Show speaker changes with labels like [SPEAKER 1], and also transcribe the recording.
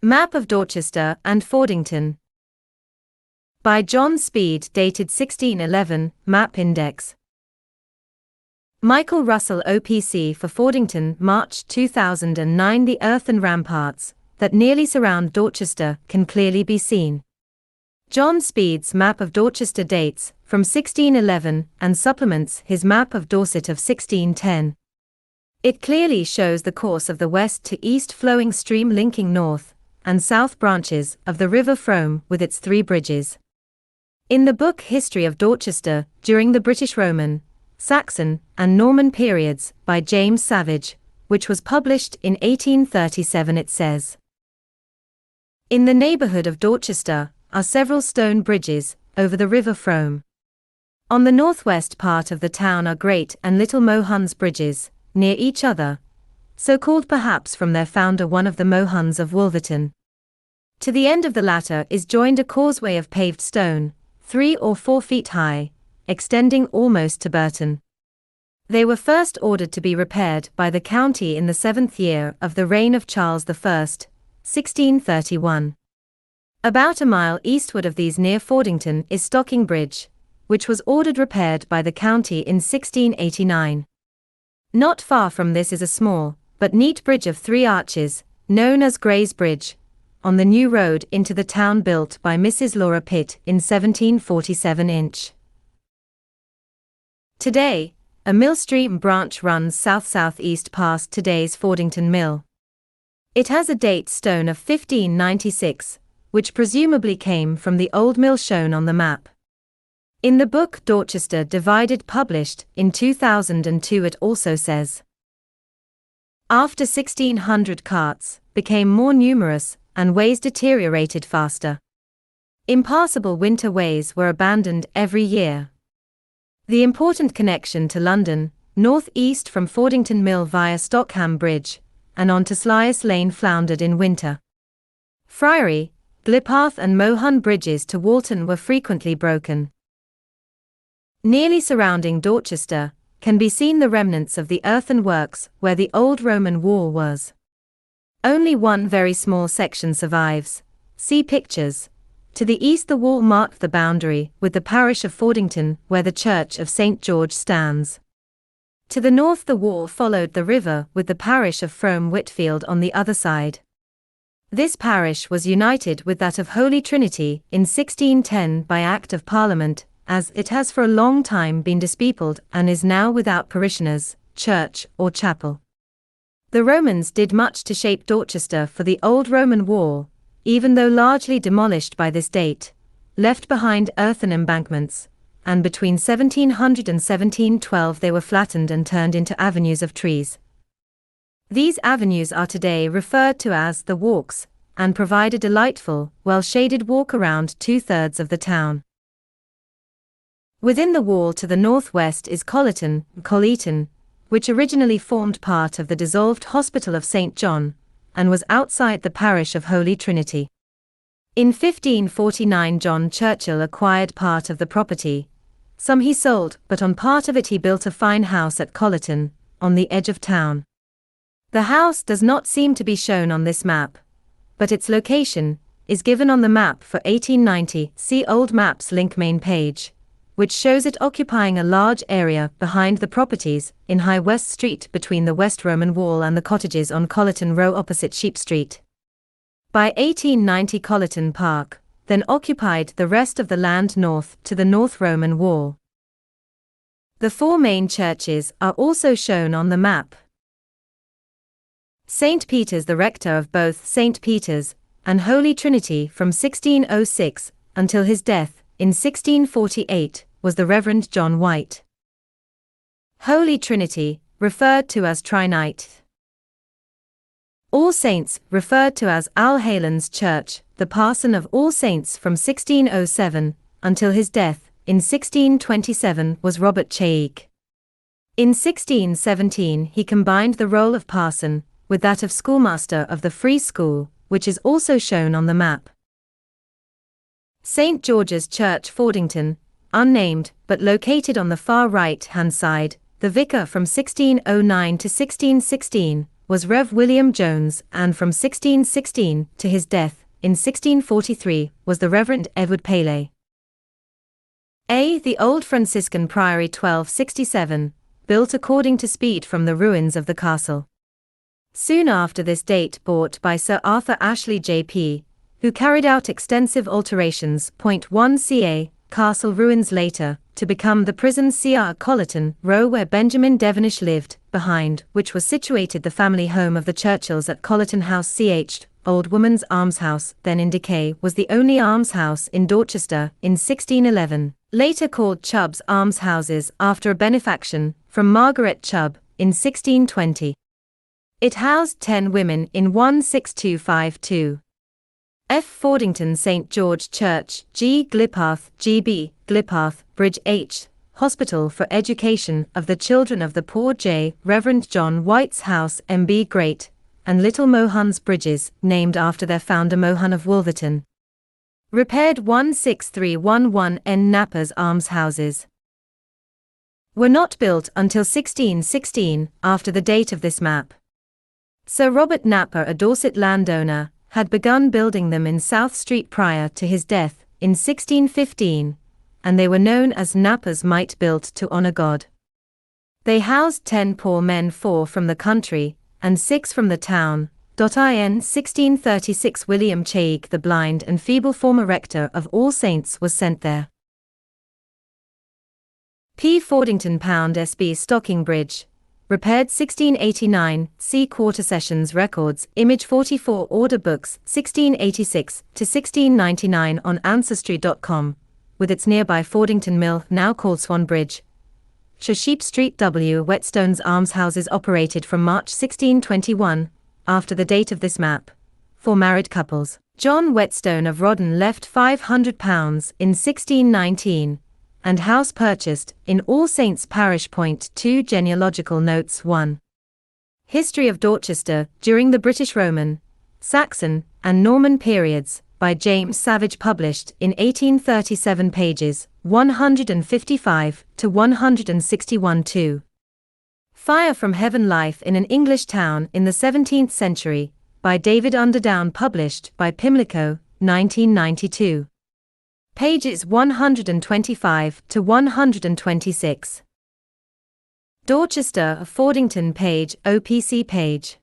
[SPEAKER 1] Map of Dorchester and Fordington. By John Speed, dated 1611, Map Index. Michael Russell OPC for Fordington, March 2009. The earthen ramparts that nearly surround Dorchester can clearly be seen. John Speed's Map of Dorchester dates from 1611 and supplements his Map of Dorset of 1610. It clearly shows the course of the west to east flowing stream linking north and south branches of the River Frome with its 3 bridges. In the book History of Dorchester during the British Roman, Saxon, and Norman periods by James Savage, which was published in 1837, it says, "In the neighborhood of Dorchester are several stone bridges over the River Frome. On the northwest part of the town are Great and Little Mohuns bridges, near each other, so called perhaps from their founder, one of the Mohuns of Wolverton. To the end of the latter is joined a causeway of paved stone, 3 or 4 feet high, extending almost to Burton. They were first ordered to be repaired by the county in the 7th year of the reign of Charles I, 1631. About a mile eastward of these near Fordington is Stocking Bridge, which was ordered repaired by the county in 1689. Not far from this is a small, but neat bridge of 3 arches, known as Gray's Bridge, on the new road into the town built by Mrs. Laura Pitt in 1747 inch. Today, a mill stream branch runs south-southeast past today's Fordington Mill. It has a date stone of 1596, which presumably came from the old mill shown on the map. In the book Dorchester Divided, published in 2002, it also says, after 1600 carts became more numerous and ways deteriorated faster. Impassable winter ways were abandoned every year. The important connection to London, north-east from Fordington Mill via Stockham Bridge, and on to Slias Lane, floundered in winter. Friary, Glipath and Mohun bridges to Walton were frequently broken. Nearly surrounding Dorchester can be seen the remnants of the earthworks where the old Roman wall was. Only one very small section survives. See pictures. To the east the wall marked the boundary with the parish of Fordington, where the church of St. George stands. To the north the wall followed the river with the parish of Frome Whitfield on the other side. This parish was united with that of Holy Trinity in 1610 by Act of Parliament, as it has for a long time been dispeopled and is now without parishioners, church, or chapel. The Romans did much to shape Dorchester for the old Roman wall, even though largely demolished by this date, left behind earthen embankments, and between 1700 and 1712 they were flattened and turned into avenues of trees. These avenues are today referred to as the walks, and provide a delightful, well-shaded walk around 2/3 of the town. Within the wall to the northwest is Colleton, which originally formed part of the dissolved Hospital of St. John, and was outside the parish of Holy Trinity. In 1549 John Churchill acquired part of the property. Some he sold, but on part of it he built a fine house at Colleton, on the edge of town. The house does not seem to be shown on this map, but its location is given on the map for 1890. See Old Maps link main page, which shows it occupying a large area behind the properties in High West Street between the West Roman Wall and the cottages on Colleton Row opposite Sheep Street. By 1890 Colleton Park then occupied the rest of the land north to the North Roman Wall. The 4 main churches are also shown on the map. St. Peter's, the rector of both St. Peter's and Holy Trinity from 1606 until his death in 1648, was the Reverend John White. Holy Trinity, referred to as Trinite. All Saints, referred to as Allhallows Church, the parson of All Saints from 1607 until his death in 1627 was Robert Chaik. In 1617 he combined the role of parson with that of schoolmaster of the Free School, which is also shown on the map. St. George's Church, Fordington, unnamed, but located on the far right-hand side, the vicar from 1609 to 1616, was Rev. William Jones, and from 1616 to his death in 1643 was the Reverend Edward Paley. The old Franciscan Priory 1267, built according to speed from the ruins of the castle. Soon after this date bought by Sir Arthur Ashley J.P., who carried out extensive alterations. 1 ca. Castle ruins later, to become the prison ca. Colleton Row where Benjamin Devonish lived, behind which was situated the family home of the Churchills at Colleton House ch. Old Woman's Almshouse, then in decay, was the only almshouse in Dorchester, in 1611, later called Chubb's Almshouses after a benefaction from Margaret Chubb, in 1620. It housed 10 women in 16252. F. Fordington St. George Church, G. Glipath, G.B., Glipath, Bridge H. Hospital for Education of the Children of the Poor J. Reverend John White's House M.B. Great, and Little Mohun's Bridges, named after their founder Mohun of Wolverton. Repaired 16311 N. Napper's Almshouses were not built until 1616, after the date of this map. Sir Robert Napper, a Dorset landowner, had begun building them in South Street prior to his death, in 1615, and they were known as Napper's Might, built to honor God. They housed 10 poor men, 4 from the country, and 6 from the town. In 1636 William Chaig, the blind and feeble former rector of All Saints, was sent there. P. Fordington Pound S.B. Stocking Bridge, repaired 1689, see Quarter Sessions Records, Image 44 Order Books, 1686 to 1699 on Ancestry.com, with its nearby Fordington Mill, now called Swan Bridge. Sheep Street W. Whetstone's Almshouses operated from March 1621, after the date of this map, for married couples. John Whetstone of Rodden left £500 in 1619, and house purchased in All Saints Parish. 2 Genealogical Notes 1. History of Dorchester during the British Roman, Saxon, and Norman periods, by James Savage, published in 1837, pages 155 to 161. 2. Fire from Heaven, Life in an English Town in the 17th Century, by David Underdown, published by Pimlico, 1992. Pages 125 to 126. Dorchester of Fordington page, OPC page.